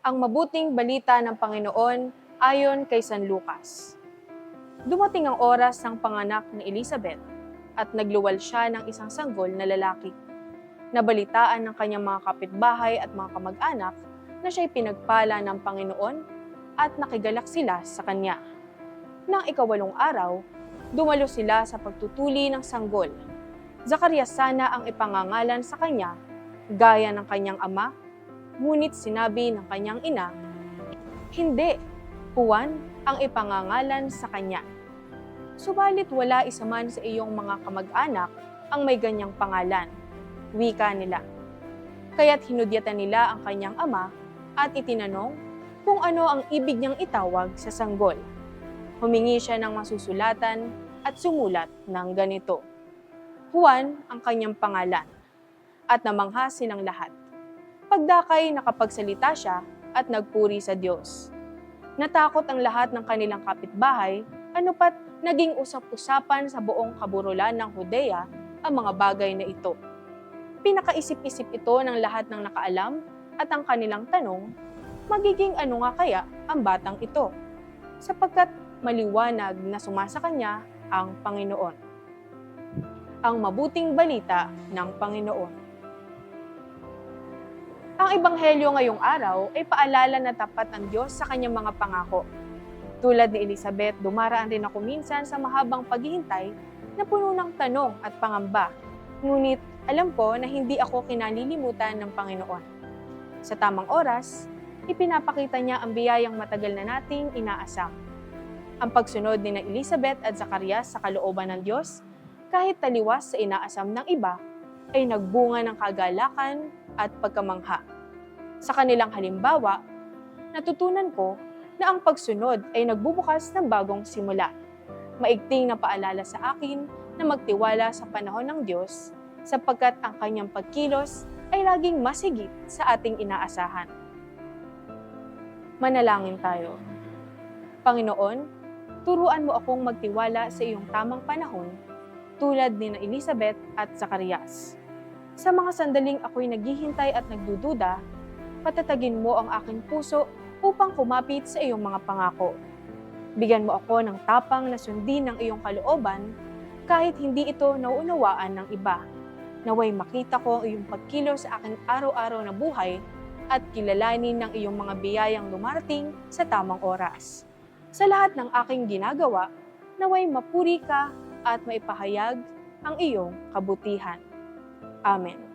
Ang mabuting balita ng Panginoon ayon kay San Lucas. Dumating ang oras ng panganak ni Elizabeth at nagluwal siya ng isang sanggol na lalaki. Nabalitaan ng kanyang mga kapitbahay at mga kamag-anak na siya'y pinagpala ng Panginoon at nakigalak sila sa kanya. Nang ikawalong araw, dumalo sila sa pagtutuli ng sanggol. Zacarias sana ang ipangangalan sa kanya, gaya ng kanyang ama, ngunit sinabi ng kanyang ina, "Hindi, Juan ang ipangangalan sa kanya." Subalit wala isa man sa iyong mga kamag-anak ang may ganyang pangalan, wika nila. Kaya't hinudyatan nila ang kanyang ama at itinanong kung ano ang ibig niyang itawag sa sanggol. Humingi siya ng masusulatan at sumulat ng ganito, Juan ang kanyang pangalan, at namangha silang lahat. Pagdakay nakapagsalita siya at nagpuri sa Diyos. Natakot ang lahat ng kanilang kapitbahay, ano pat naging usap-usapan sa buong kaburulan ng Judea ang mga bagay na ito. Pinakaisip-isip ito ng lahat ng nakaalam at ang kanilang tanong, magiging ano nga kaya ang batang ito? Sapagkat maliwanag na sumasa kanya ang Panginoon. Ang mabuting balita ng Panginoon. Ang ebanghelyo ngayong araw ay paalala na tapat ang Diyos sa kanyang mga pangako. Tulad ni Elizabeth, dumaraan din ako minsan sa mahabang paghihintay na puno ng tanong at pangamba. Ngunit alam ko na hindi ako kinalilimutan ng Panginoon. Sa tamang oras, ipinapakita niya ang biyayang matagal na nating inaasam. Ang pagsunod ni Elizabeth at Zacarias sa kalooban ng Diyos, kahit taliwas sa inaasam ng iba, ay nagbunga ng kagalakan at pagkamangha. Sa kanilang halimbawa, natutunan ko na ang pagsunod ay nagbubukas ng bagong simula. Maigting na paalala sa akin na magtiwala sa panahon ng Diyos sapagkat ang kanyang pagkilos ay laging mas higit sa ating inaasahan. Manalangin tayo. Panginoon, turuan mo akong magtiwala sa iyong tamang panahon tulad ni Elizabeth at Zacarias. Sa mga sandaling ako'y naghihintay at nagdududa, patatagin mo ang aking puso upang kumapit sa iyong mga pangako. Bigyan mo ako ng tapang na sundin ng iyong kalooban kahit hindi ito nauunawaan ng iba. Naway makita ko ang iyong pagkilos sa aking araw-araw na buhay at kilalanin ng iyong mga biyayang dumarating sa tamang oras. Sa lahat ng aking ginagawa, naway mapuri ka at maipahayag ang iyong kabutihan. Amen.